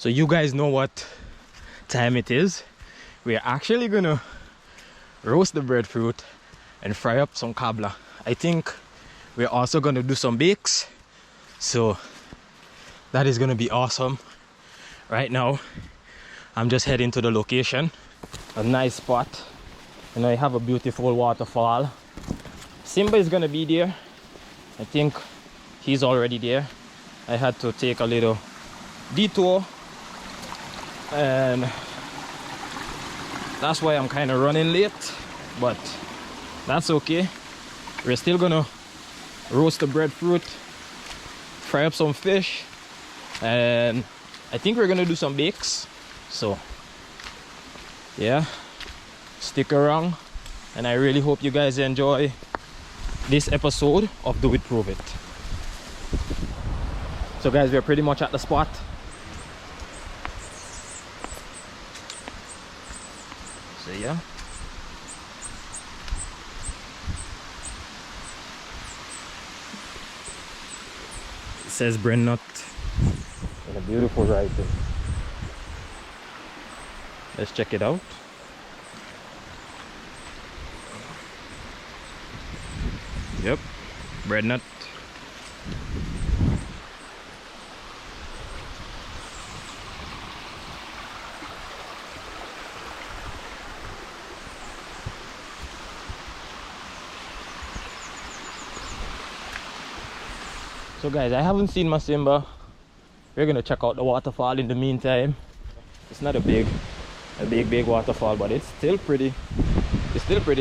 So you guys know what time it is. We're actually gonna roast the breadfruit and fry up some kabla. I think we're also gonna do some bakes, so that is gonna be awesome. Right now I'm just heading to the location, a nice spot. You know, I have a beautiful waterfall. Simba is gonna be there. I think he's already there. I had to take a little detour, and that's why I'm kind of running late, but that's okay. We're still gonna roast the breadfruit, fry up some fish, and I think we're gonna do some bakes. So yeah, stick around, and I really hope you guys enjoy this episode of Do It Prove It. So guys, we're pretty much at the spot. So yeah, it says breadfruit in a beautiful writing. Let's check it out. Yep, breadfruit. So guys, I haven't seen my Simba. We're gonna check out the waterfall in the meantime. It's not a big waterfall, but it's still pretty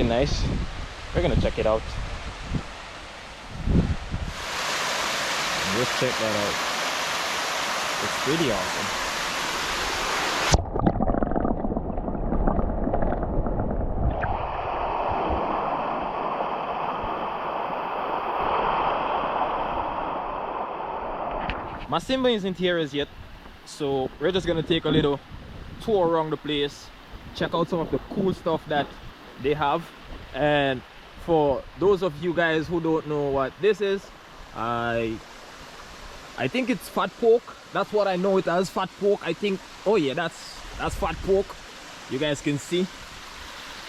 nice. We're gonna check it out. Just check that out. It's pretty awesome. My Simba isn't here as yet, so we're just gonna take a little tour around the place, check out some of the cool stuff that they have. And for those of you guys who don't know what this is, I think it's fat pork. That's what I know it as, fat pork. I think, oh yeah, that's fat pork. You guys can see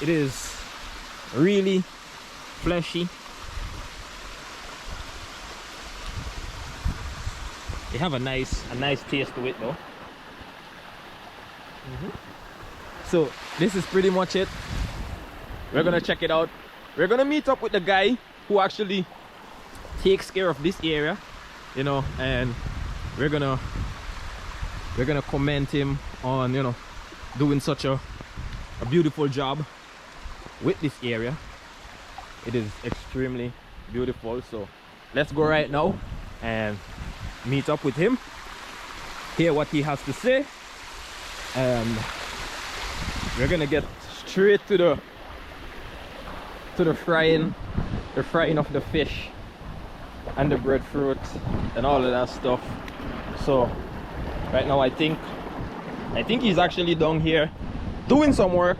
it is really fleshy. They have a nice taste to it though. So this is pretty much it. We're gonna check it out. We're gonna meet up with the guy who actually takes care of this area, you know, and we're gonna commend him on, you know, doing such a beautiful job with this area. It is extremely beautiful. So let's go right now and meet up with him, hear what he has to say, and we're gonna get straight to the frying of the fish and the breadfruit and all of that stuff. So right now I think he's actually down here doing some work,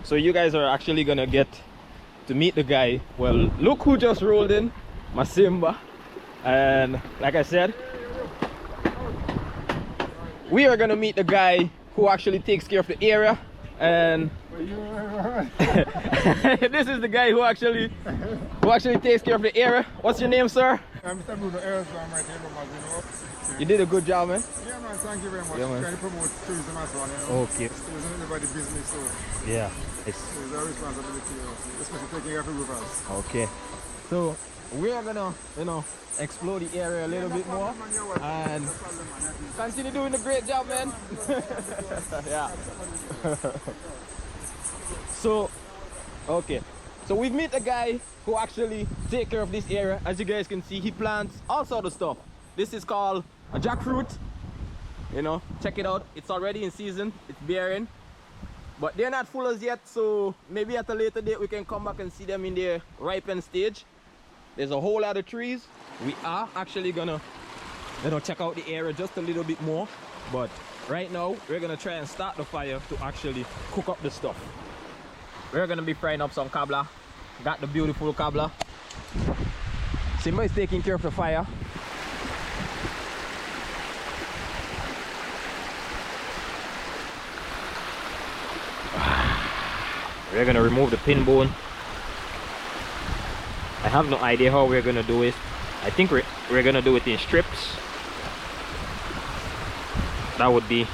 so you guys are actually gonna get to meet the guy. Well, look who just rolled in, my Simba. And like I said, we are gonna meet the guy who actually takes care of the area, and this is the guy who actually takes care of the area. What's your name, sir? I'm Mr. Bruno Ayers, I'm right here from Mazino. You did a good job, man. Yeah, man, thank you very much. Yeah, man. Trying to promote tourism as well, you know. Okay. Tourism is everybody's business, so Yeah. it's our responsibility, you know, especially taking care of the rivers. Okay. So we are gonna, you know, explore the area a little bit more and continue doing a great job, man. Yeah. So okay, so we've met a guy who actually take care of this area. As you guys can see, he plants all sort of stuff. This is called a jackfruit, you know, check it out. It's already in season, it's bearing, but they're not full as yet, so maybe at a later date we can come back and see them in their ripened stage. There's a whole lot of trees. We are actually gonna, you know, check out the area just a little bit more, but right now we're gonna try and start the fire to actually cook up the stuff. We're gonna be frying up some kabla. Got the beautiful kabla. Simba is taking care of the fire. We're gonna remove the pin bone. I have no idea how we're gonna do it. I think we're gonna do it in strips. That would be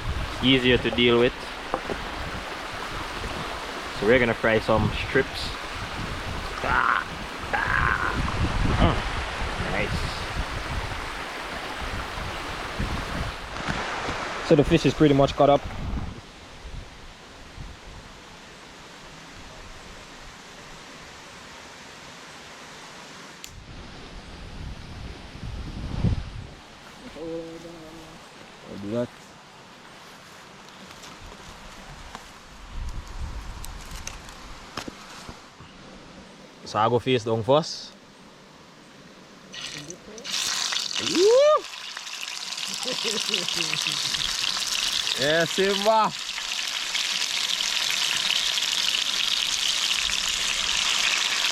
easier to deal with. So we're gonna fry some strips. Nice. So the fish is pretty much cut up. I'll do that. So I go face down first. Yeah, Simba.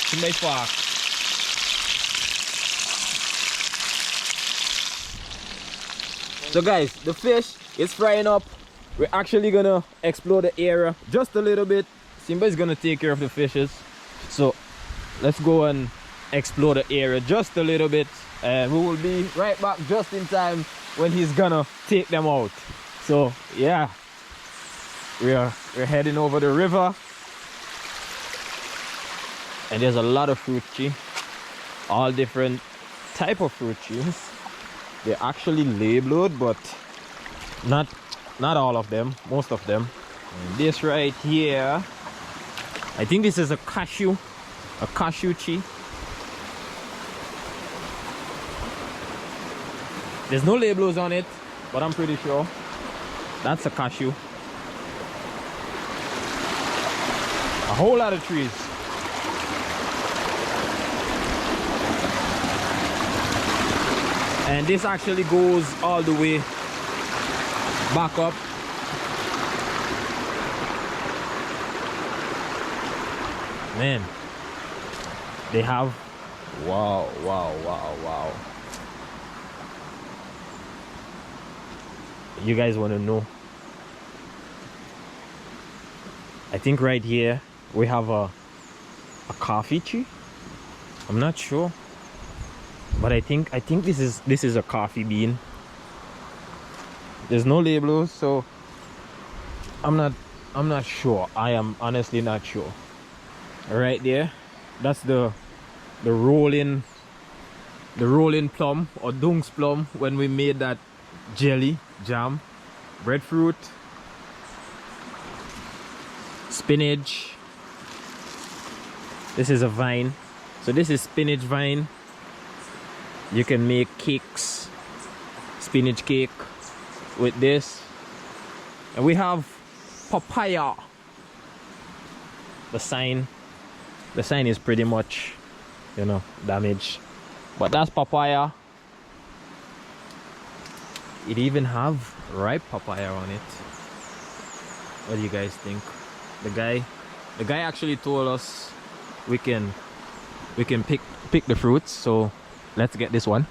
To my park. So guys, the fish is frying up. We're actually gonna explore the area just a little bit. Simba is gonna take care of the fishes. So let's go and explore the area just a little bit, and we will be right back just in time when he's gonna take them out. So yeah, we're heading over the river, and there's a lot of fruit tree, all different type of fruit trees. They're actually labeled, but not all of them, most of them. And this right here, I think this is a cashew tree. There's no labels on it, but I'm pretty sure that's a cashew. A whole lot of trees. And this actually goes all the way back up. Man, they have, wow. You guys want to know? I think right here we have a coffee tree. I'm not sure, but I think this is a coffee bean. There's no labels, so I'm not sure. I am honestly not sure. Right there, that's the rolling plum, or Dung's plum, when we made that jelly jam. Breadfruit, spinach. This is a vine, so this is spinach vine. You can make cakes, spinach cake with this. And we have papaya. The sign is pretty much, you know, damaged, but that's papaya. It even have ripe papaya on it. What do you guys think? The guy actually told us we can pick the fruits, so let's get this one.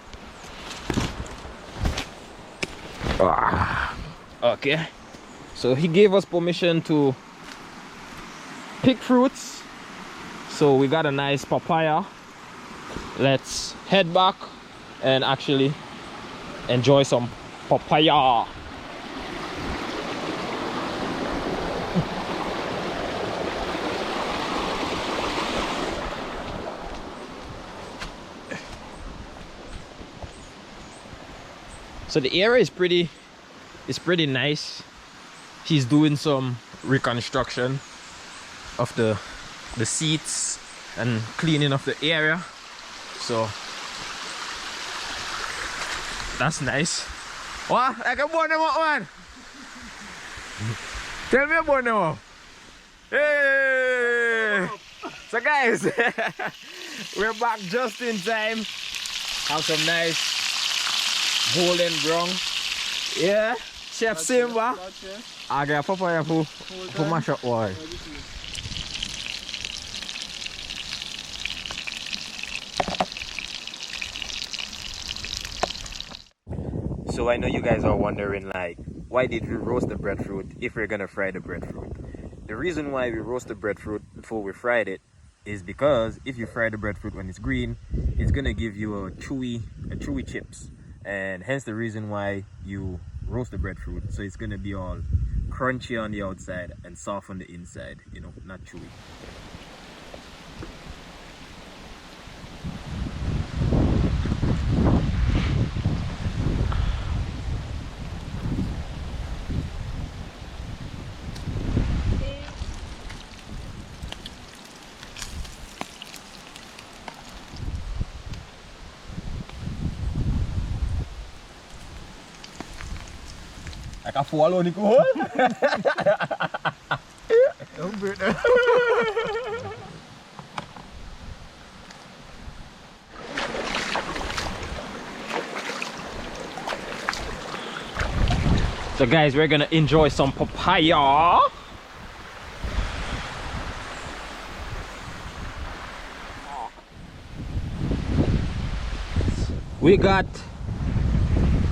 Okay, so he gave us permission to pick fruits, so we got a nice papaya. Let's head back and actually enjoy some papaya. So the area is pretty nice. He's doing some reconstruction of the seats and cleaning of the area, so that's nice. What? I can burn them up, man. Tell me about them up. Hey! So guys, we're back just in time. Have some nice golden brown. Yeah, Chef Simba. I got papaya for mash up oil. So I know you guys are wondering, like, why did we roast the breadfruit if we're gonna fry the breadfruit? the reason why we roast the breadfruit before we fried it is because if you fry the breadfruit when it's green, it's gonna give you a chewy chips, and hence the reason why you roast the breadfruit, so it's gonna be all crunchy on the outside and soft on the inside, you know, not chewy. Like a fall on the hole. Don't break that. So guys, we're gonna enjoy some papaya. We got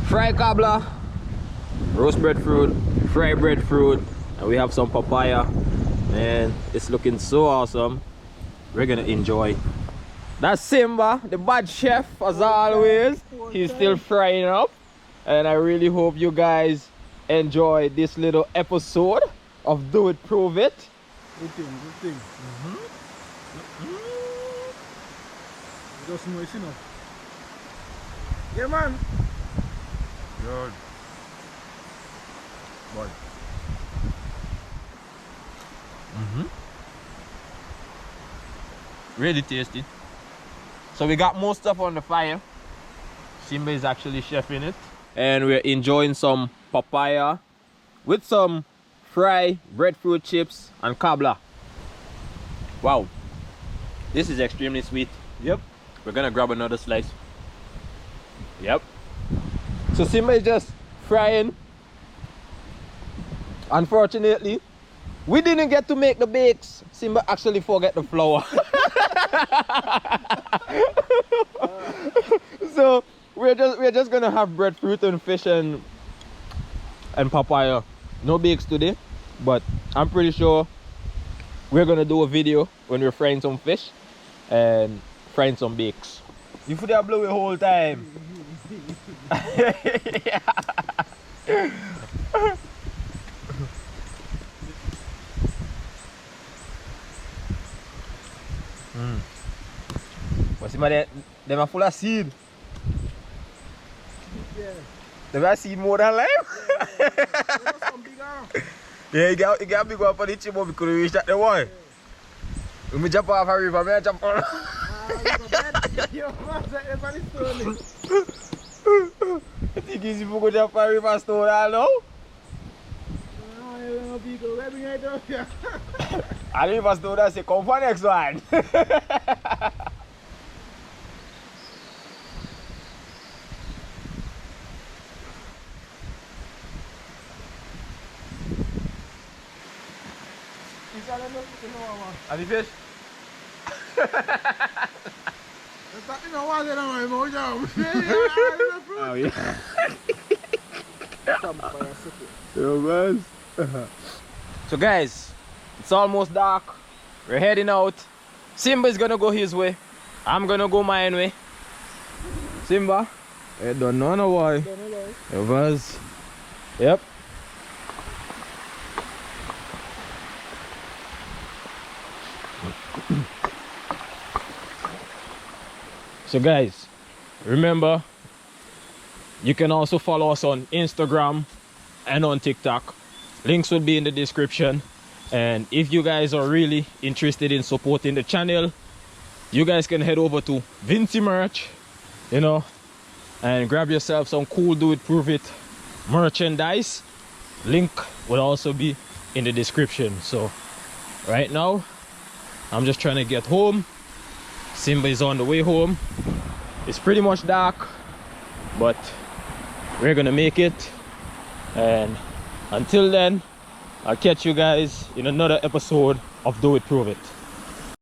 fried cobbler, roast breadfruit, fried breadfruit, and we have some papaya. Man, it's looking so awesome. We're gonna enjoy. That's Simba, the bad chef, as always. He's still frying up, and I really hope you guys enjoy this little episode of Do It Prove It. Good thing. Just moist enough. Yeah, man. Good. Boy. Really tasty. So we got more stuff on the fire. Simba is actually chefing it, and we're enjoying some papaya with some fried breadfruit chips and cobbler. Wow, this is extremely sweet. Yep. We're gonna grab another slice. Yep. So Simba is just frying. Unfortunately, we didn't get to make the bakes. Simba actually forgot the flour. So we're just gonna have breadfruit and fish and papaya. No bakes today, but I'm pretty sure we're gonna do a video when we're frying some fish and frying some bakes. You food that blow the whole time. What's my them are full of seed. Yeah. Them are seed more than life. Yeah, you got big one for the chip, but we couldn't reach that the one. When we jump off a river, I jump on. I think it's easy to jump off a river stone now. I leave us do that, say come for next one. Are the fish? Oh yeah. So guys, it's almost dark. We're heading out. Simba is gonna go his way. I'm gonna go my way. Simba, I don't know why. It was. Yep. So guys, remember, you can also follow us on Instagram and on TikTok. Links will be in the description. And if you guys are really interested in supporting the channel, you guys can head over to Vinci Merch, you know, and grab yourself some cool Do It Prove It merchandise. Link will also be in the description. So right now, I'm just trying to get home. Simba is on the way home. It's pretty much dark, but we're gonna make it. And until then, I'll catch you guys in another episode of Do It Prove It.